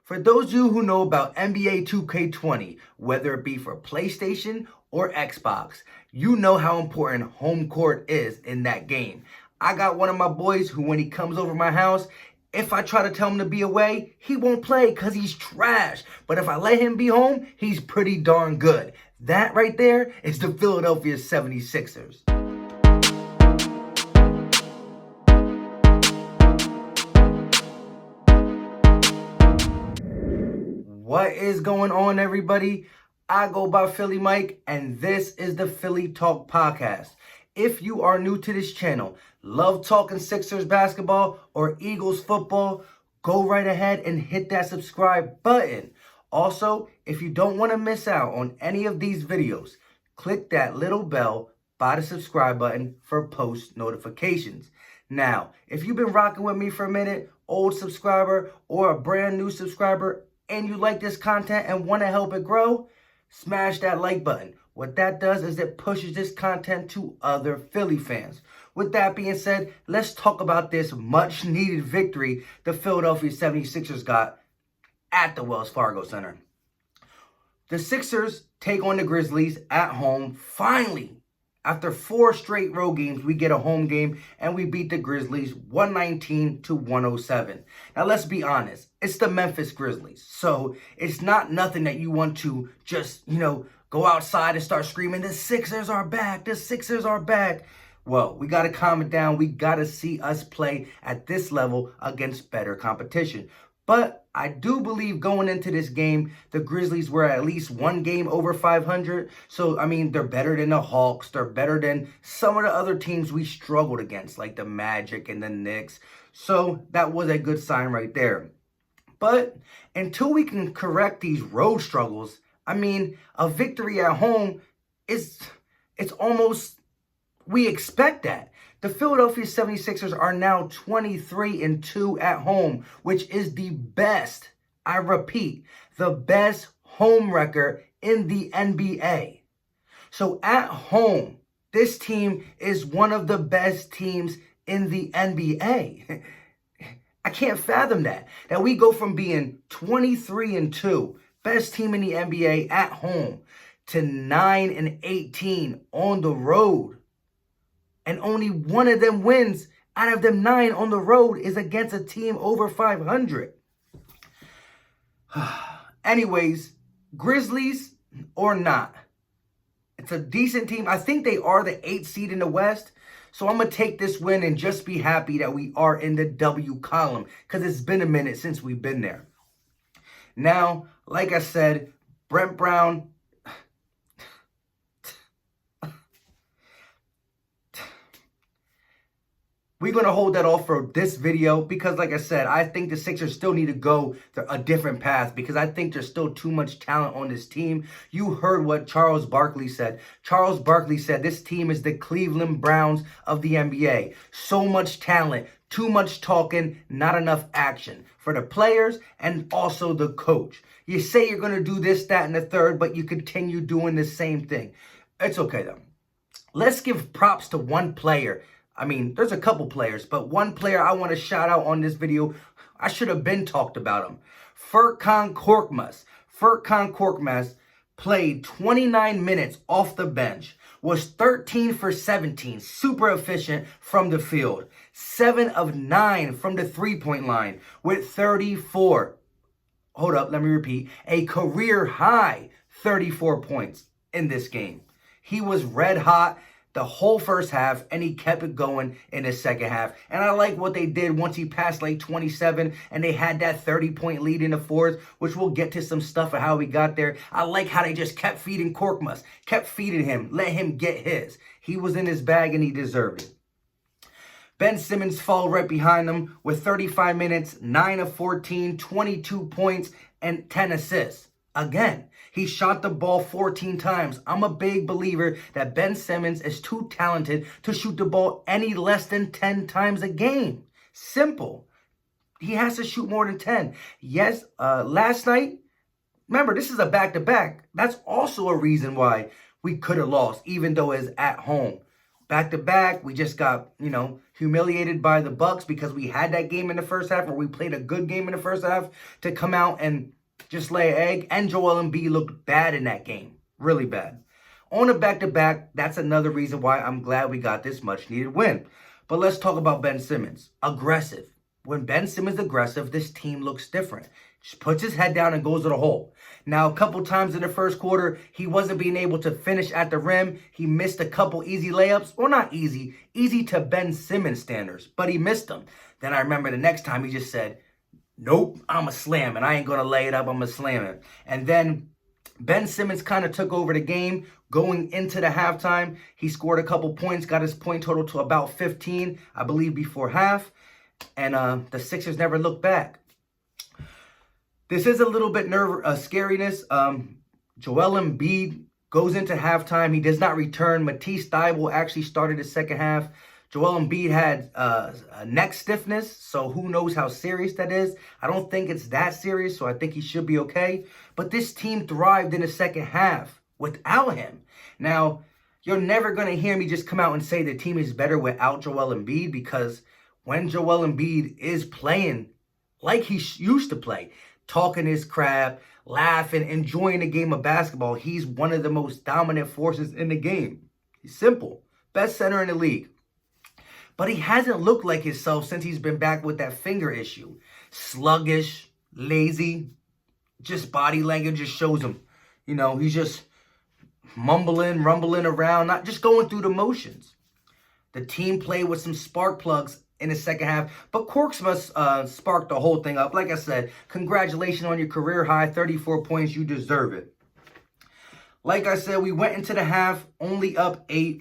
For those of you who know about NBA 2K20, whether it be for PlayStation or Xbox, you know how important home court is in that game. I got one of my boys who, when he comes over my house, if I try to tell him to be away, he won't play because he's trash. But if I let him be home, he's pretty darn good. That right there is the Philadelphia 76ers. What is going on, everybody? I go by Philly Mike, and this is the Philly Talk Podcast. If you are new to this channel, love talking Sixers basketball or Eagles football, go right ahead and hit that subscribe button. Also, if you don't want to miss out on any of these videos, click that little bell by the subscribe button for post notifications. Now, if you've been rocking with me for a minute, old subscriber or a brand new subscriber, and you like this content and want to help it grow, smash that like button. What that does is it pushes this content to other Philly fans. With that being said, let's talk about this much needed victory the Philadelphia 76ers got at the Wells Fargo Center. The Sixers take on the Grizzlies at home. Finally, after 4 straight road games, we get a home game and we beat the Grizzlies 119-107. Now, let's be honest. It's the Memphis Grizzlies. So it's not nothing that you want to just, go outside and start screaming, the Sixers are back, the Sixers are back. Well, we got to calm it down. We got to see us play at this level against better competition. But I do believe going into this game, the Grizzlies were at least one game over 500. So, they're better than the Hawks. They're better than some of the other teams we struggled against, like the Magic and the Knicks. So that was a good sign right there. But until we can correct these road struggles, a victory at home it's almost, we expect that. The Philadelphia 76ers are now 23-2 at home, which is the best, I repeat, the best home record in the NBA. So at home, this team is one of the best teams in the NBA. I can't fathom that we go from being 23-2, best team in the NBA at home, to 9-18 on the road. And only one of them wins out of them 9 on the road is against a team over 500. Anyways, Grizzlies or not, it's a decent team. I think they are the 8th seed in the West. So I'm going to take this win and just be happy that we are in the W column, because it's been a minute since we've been there. Now, like I said, Brent Brown, we're going to hold that off for this video because, like I said, I think the Sixers still need to go a different path because I think there's still too much talent on this team. You heard what Charles Barkley said. Charles Barkley said this team is the Cleveland Browns of the NBA. So much talent, too much talking, not enough action for the players and also the coach. You say you're going to do this, that, and the third, but you continue doing the same thing. It's okay, though. Let's give props to one player. There's a couple players, but one player I want to shout out on this video. I should have been talked about him. FURKAN KORKMAZ. FURKAN KORKMAZ played 29 minutes off the bench, was 13 for 17, super efficient from the field, 7 of 9 from the three-point line with 34. Hold up, let me repeat. A career high 34 points in this game. He was red hot the whole first half, and he kept it going in the second half. And I like what they did once he passed like 27, and they had that 30-point lead in the fourth, which we'll get to some stuff of how we got there. I like how they just kept feeding Korkmaz, kept feeding him, let him get his. He was in his bag, and he deserved it. Ben Simmons followed right behind him with 35 minutes, 9 of 14, 22 points, and 10 assists. Again, he shot the ball 14 times. I'm a big believer that Ben Simmons is too talented to shoot the ball any less than 10 times a game. Simple. He has to shoot more than 10. Yes, last night, remember, this is a back-to-back. That's also a reason why we could have lost, even though it's at home. Back-to-back, we just got, humiliated by the Bucks because we had that game in the first half, or we played a good game in the first half, to come out and just lay an egg. And Joel Embiid looked bad in that game. Really bad. On a back-to-back, that's another reason why I'm glad we got this much-needed win. But let's talk about Ben Simmons. Aggressive. When Ben Simmons is aggressive, this team looks different. Just puts his head down and goes to the hole. Now, a couple times in the first quarter, he wasn't being able to finish at the rim. He missed a couple easy layups. Well, not easy. Easy to Ben Simmons standards, but he missed them. Then I remember the next time he just said, nope, I'm a slam it. I ain't going to lay it up. I'm going to slam it. And then Ben Simmons kind of took over the game going into the halftime. He scored a couple points, got his point total to about 15, I believe, before half. And the Sixers never looked back. This is a little bit scariness. Joel Embiid goes into halftime. He does not return. Matisse Thybulle actually started the second half. Joel Embiid had neck stiffness, so who knows how serious that is. I don't think it's that serious, so I think he should be okay. But this team thrived in the second half without him. Now, you're never going to hear me just come out and say the team is better without Joel Embiid, because when Joel Embiid is playing like he used to play, talking his crap, laughing, enjoying the game of basketball, he's one of the most dominant forces in the game. He's simple. Best center in the league. But he hasn't looked like himself since he's been back with that finger issue. Sluggish, lazy, just body language just shows him. He's just mumbling, rumbling around, not just going through the motions. The team played with some spark plugs in the second half, but KORKMAZ sparked the whole thing up. Like I said, congratulations on your career high, 34 points. You deserve it. Like I said, we went into the half only up 8.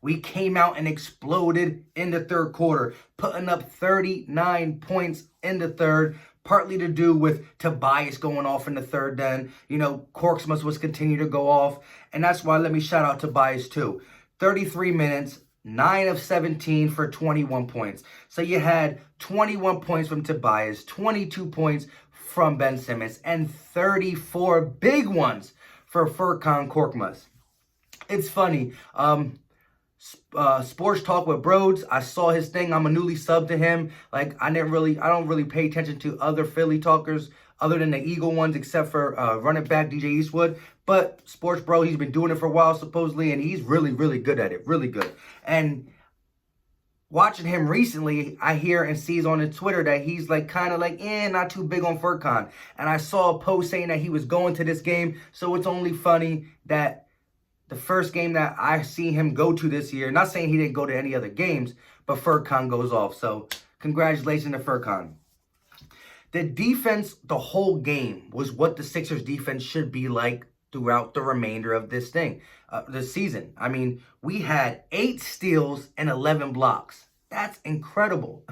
We came out and exploded in the third quarter, putting up 39 points in the third, partly to do with Tobias going off in the third then. KORKMAZ was continuing to go off, and that's why let me shout out Tobias too. 33 minutes, 9 of 17 for 21 points. So you had 21 points from Tobias, 22 points from Ben Simmons, and 34 big ones for FURKAN KORKMAZ. It's funny. Sports Talk with Broads, I saw his thing. I'm a newly sub to him. Like, I don't really pay attention to other Philly talkers other than the Eagle ones, except for running back DJ Eastwood. But Sports Bro, he's been doing it for a while supposedly, and he's really, really good at it. Really good. And watching him recently, I hear and sees on his Twitter that he's kind of not too big on FURKAN. And I saw a post saying that he was going to this game. So it's only funny that the first game that I see him go to this year, not saying he didn't go to any other games, but FURKAN goes off. So congratulations to FURKAN. The defense, the whole game, was what the Sixers defense should be like throughout the remainder of this season. I mean, we had 8 steals and 11 blocks. That's incredible.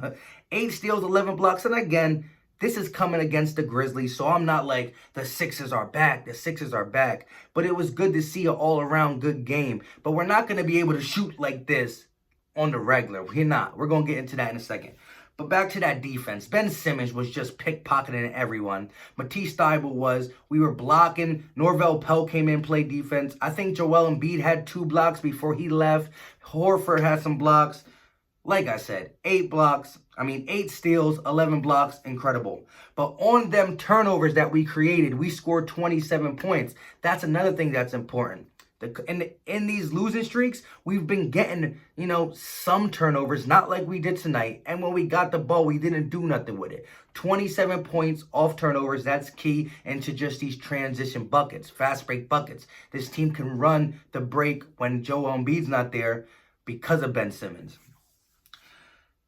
8 steals, 11 blocks. And again, this is coming against the Grizzlies, so I'm not like, the Sixers are back, the Sixers are back. But it was good to see an all-around good game. But we're not going to be able to shoot like this on the regular. We're not. We're going to get into that in a second. But back to that defense. Ben Simmons was just pickpocketing everyone. Matisse Thybulle was. We were blocking. Norvell Pell came in, played defense. I think Joel Embiid had 2 blocks before he left. Horford had some blocks. Like I said, 8 steals, 11 blocks, incredible. But on them turnovers that we created, we scored 27 points. That's another thing that's important. In these losing streaks, we've been getting, some turnovers, not like we did tonight. And when we got the ball, we didn't do nothing with it. 27 points off turnovers, that's key into just these transition buckets, fast break buckets. This team can run the break when Joel Embiid's not there because of Ben Simmons.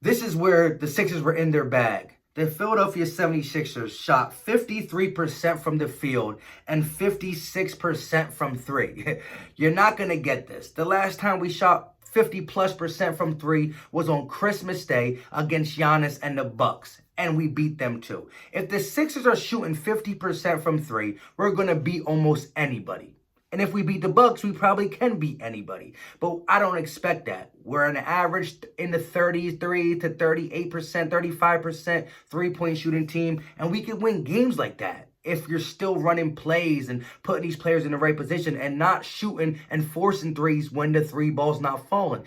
This is where the Sixers were in their bag. The Philadelphia 76ers shot 53% from the field and 56% from 3. You're not going to get this. The last time we shot 50+% from 3 was on Christmas Day against Giannis and the Bucks, and we beat them too. If the Sixers are shooting 50% from 3, we're going to beat almost anybody. And if we beat the Bucks, we probably can beat anybody. But I don't expect that. We're an average in the 33 to 38%, 35% three-point shooting team. And we can win games like that if you're still running plays and putting these players in the right position and not shooting and forcing threes when the 3 ball's not falling.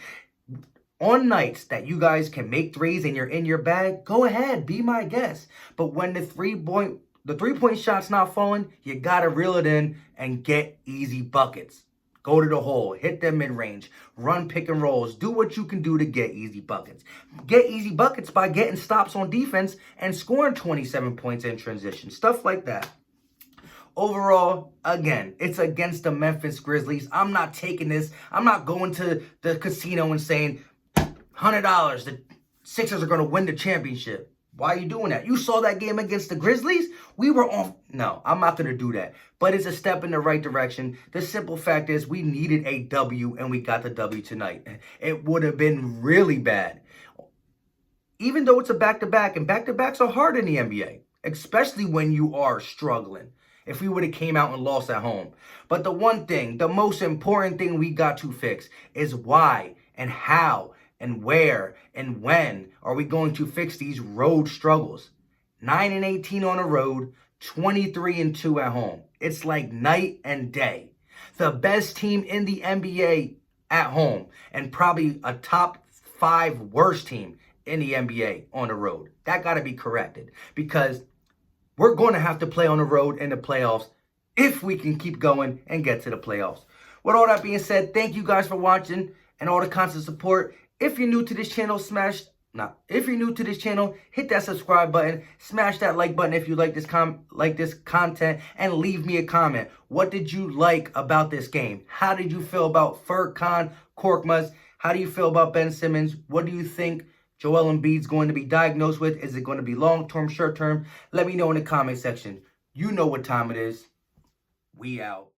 On nights that you guys can make threes and you're in your bag, go ahead, be my guest. But when the three-point shot's not falling, you gotta reel it in and get easy buckets. Go to the hole, hit them mid-range, run pick and rolls, do what you can do to get easy buckets. Get easy buckets by getting stops on defense and scoring 27 points in transition, stuff like that. Overall, again, it's against the Memphis Grizzlies. I'm not taking this. I'm not going to the casino and saying, $100, the Sixers are going to win the championship. Why are you doing that? You saw that game against the Grizzlies? We were on. No, I'm not going to do that. But it's a step in the right direction. The simple fact is we needed a W, and we got the W tonight. It would have been really bad. Even though it's a back-to-back, and back-to-backs are hard in the NBA, especially when you are struggling. If we would have came out and lost at home. But the one thing, the most important thing we got to fix is why and how and where and when are we going to fix these road struggles? 9-18 on the road, 23-2 at home. It's like night and day. The best team in the NBA at home and probably a top 5 worst team in the NBA on the road. That got to be corrected because we're going to have to play on the road in the playoffs if we can keep going and get to the playoffs. With all that being said, thank you guys for watching and all the constant support. If you're new to this channel, hit that subscribe button, smash that like button if you like this content, and leave me a comment. What did you like about this game? How did you feel about FURKAN KORKMAZ? How do you feel about Ben Simmons? What do you think Joel Embiid's going to be diagnosed with? Is it going to be long-term, short-term? Let me know in the comment section. You know what time it is. We out.